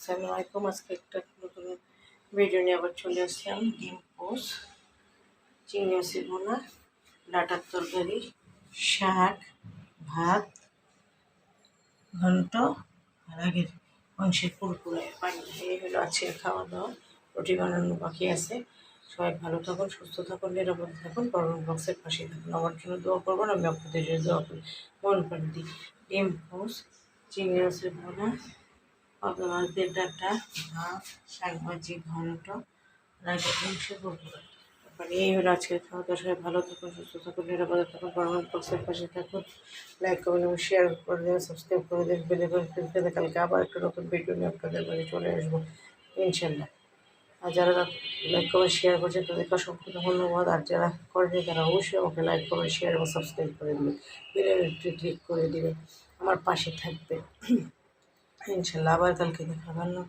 আসসালামু আলাইকুম। আজকে একটা নতুন ভিডিও নিয়ে আবার চলে আসলাম। ডিম পোস, চিংড়ি মাছের ভুনা, ডাঁটার তরকারি, শাক, ভাত, ঘন্ট আর আগের মাংসের কুরকুরে পানি। এই হলো আজকের খাওয়া দাওয়া। রুটি বানানো বাকি আছে। সবাই ভালো থাকুন, সুস্থ থাকুন, নিরাপদে থাকুন, কমেন্ট বক্সের পাশে থাকুন। আমার জন্য দোয়া করবেন, আমি আপনাদের জন্য দোয়া করি। মন করে দিই। ডিম পোস, চিংড়ি মাছের ভুনা, পাবদা মাছের ডাঁটা, ভাত, শাক ভাজি, ঘন্ট, রাগের মাংস, কুরকুরে। মানে এই হলো আজকের খাওয়া দাওয়া। সবাই ভালো থাকুন, সুস্থ থাকুন, নিরাপদে থাকুন, কমেন্ট বক্সের পাশে থাকুন। লাইক কমেন্ট এবং শেয়ার করে দেবেন, সাবস্ক্রাইব করে দেবেন, বেল আইকন টিপে দেবেন। কালকে আবার একটা নতুন ভিডিও নিয়ে আপনাদের মাঝে চলে আসবো ইনশাল্লাহ। আর যারা লাইক কমেন্ট শেয়ার করছেন তাদেরকে অসংখ্য ধন্যবাদ। আর যারা করেনি তারা অবশ্যই আমাকে লাইক কমেন্ট শেয়ার এবং সাবস্ক্রাইব করে দেবেন, বেল আইকনটি ক্লিক করে দেবেন, আমার পাশে থাকবে ইনশাল্লাহ। আবার কালকে দেখা ভালো।